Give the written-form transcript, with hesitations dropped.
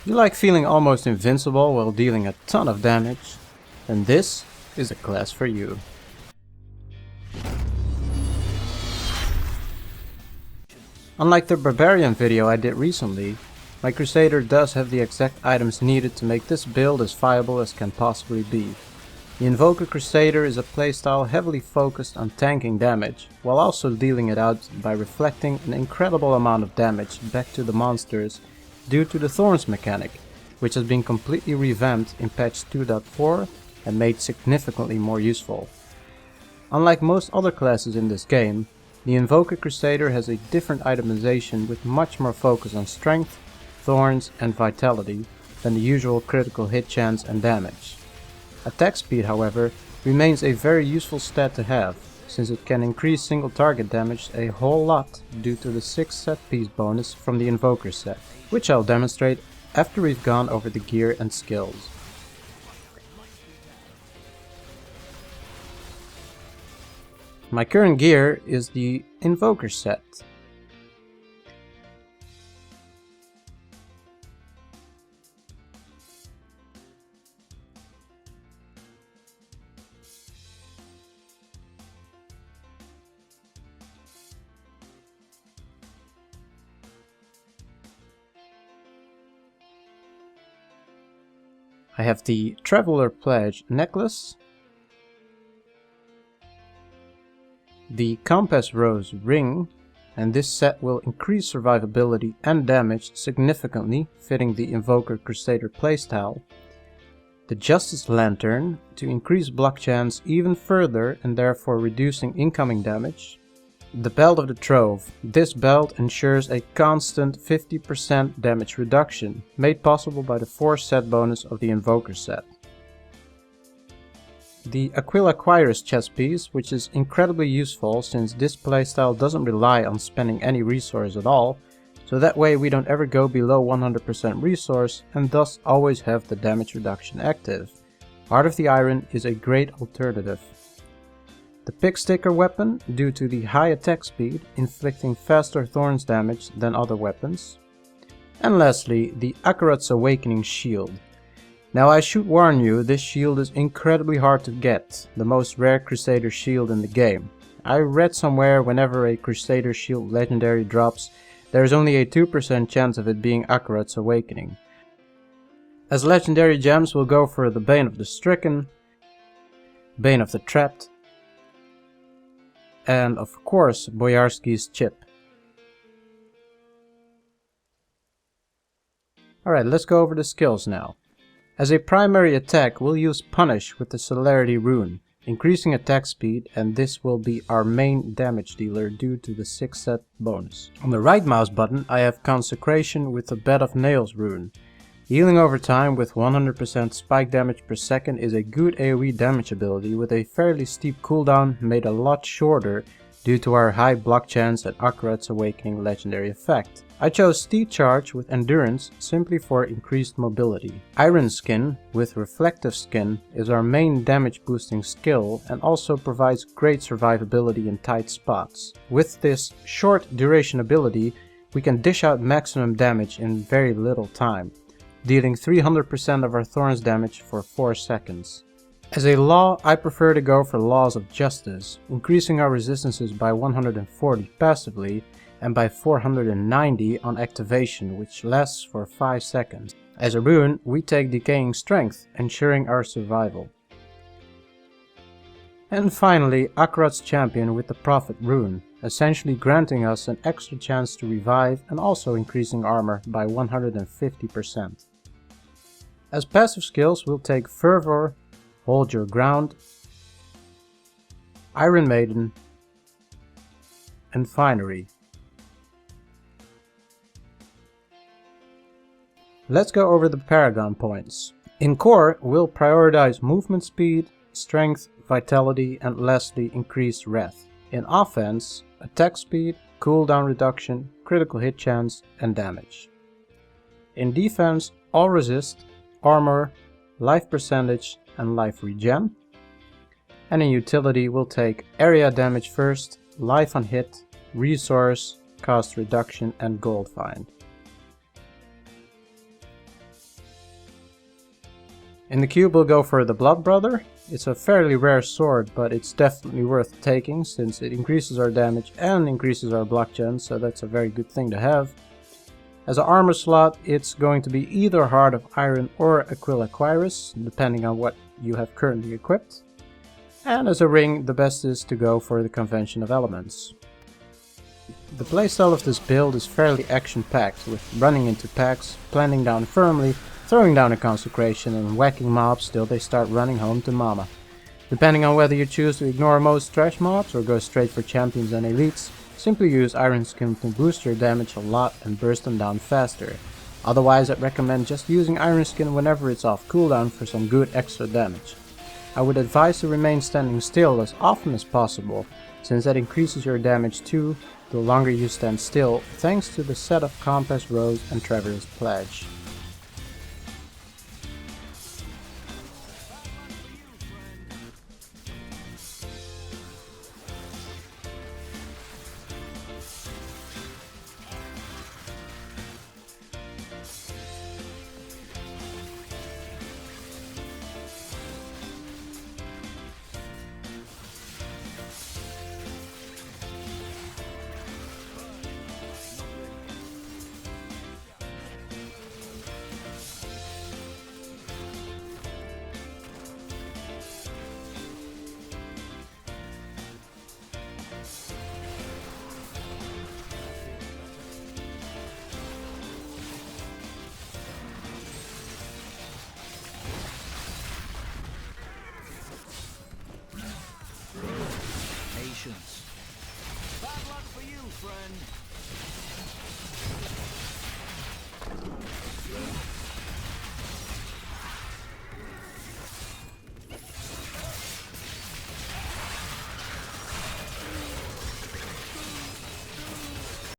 You like feeling almost invincible while dealing a ton of damage? Then this is a class for you. Unlike the Barbarian video I did recently, my Crusader does have the exact items needed to make this build as viable as can possibly be. The Invoker Crusader is a playstyle heavily focused on tanking damage, while also dealing it out by reflecting an incredible amount of damage back to the monsters due to the Thorns mechanic, which has been completely revamped in patch 2.4 and made significantly more useful. Unlike most other classes in this game, the Invoker Crusader has a different itemization with much more focus on strength, thorns and vitality than the usual critical hit chance and damage. Attack speed, however, remains a very useful stat to have, since it can increase single target damage a whole lot due to the 6 set piece bonus from the Invoker set, which I'll demonstrate after we've gone over the gear and skills. My current gear is the Invoker set. I have the Traveler Pledge necklace, the Compass Rose ring, and this set will increase survivability and damage significantly, fitting the Invoker Crusader playstyle, the Justice Lantern to increase block chance even further and therefore reducing incoming damage, the Belt of the Trove. This belt ensures a constant 50% damage reduction, made possible by the 4 set bonus of the Invoker set. The Aquila Quirus chest piece, which is incredibly useful since this playstyle doesn't rely on spending any resource at all, so that way we don't ever go below 100% resource and thus always have the damage reduction active. Heart of the Iron is a great alternative. The Pick Sticker weapon, due to the high attack speed, inflicting faster thorns damage than other weapons. And lastly, the Akarat's Awakening shield. Now I should warn you, this shield is incredibly hard to get, the most rare Crusader shield in the game. I read somewhere whenever a Crusader shield legendary drops, there is only a 2% chance of it being Akarat's Awakening. As legendary gems we'll go for the Bane of the Stricken, Bane of the Trapped, and of course Boyarsky's Chip. Alright, let's go over the skills now. As a primary attack, we'll use Punish with the Celerity rune, increasing attack speed, and this will be our main damage dealer due to the 6 set bonus. On the right mouse button I have Consecration with the Bed of Nails rune. Healing over time with 100% spike damage per second is a good AoE damage ability with a fairly steep cooldown made a lot shorter due to our high block chance and Akarat's Awakening legendary effect. I chose Steed Charge with Endurance simply for increased mobility. Iron Skin with Reflective Skin is our main damage boosting skill and also provides great survivability in tight spots. With this short duration ability we can dish out maximum damage in very little time, dealing 300% of our Thorns damage for 4 seconds. As a law, I prefer to go for Laws of Justice, increasing our resistances by 140 passively and by 490 on activation, which lasts for 5 seconds. As a rune, we take Decaying Strength, ensuring our survival. And finally, Akarat's Champion with the Prophet rune, essentially granting us an extra chance to revive and also increasing armor by 150%. As passive skills, we'll take Fervor, Hold Your Ground, Iron Maiden, and Finery. Let's go over the Paragon points. In core, we'll prioritize movement speed, strength, vitality, and lastly increased wrath. In offense, attack speed, cooldown reduction, critical hit chance, and damage. In defense, all resist, armor, life percentage, and life regen. And in utility, we'll take area damage first, life on hit, resource, cost reduction, and gold find. In the cube we'll go for the Blood Brother. It's a fairly rare sword, but it's definitely worth taking since it increases our damage and increases our block gen, so that's a very good thing to have. As an armor slot, it's going to be either Heart of Iron or Aquila Quirus, depending on what you have currently equipped. And as a ring, the best is to go for the Convention of Elements. The playstyle of this build is fairly action-packed, with running into packs, planting down firmly, throwing down a consecration and whacking mobs till they start running home to mama. Depending on whether you choose to ignore most trash mobs or go straight for champions and elites, simply use Iron Skin to boost your damage a lot and burst them down faster. Otherwise, I'd recommend just using Iron Skin whenever it's off cooldown for some good extra damage. I would advise to remain standing still as often as possible, since that increases your damage too the longer you stand still, thanks to the set of Compass, Rose and Traveler's Pledge.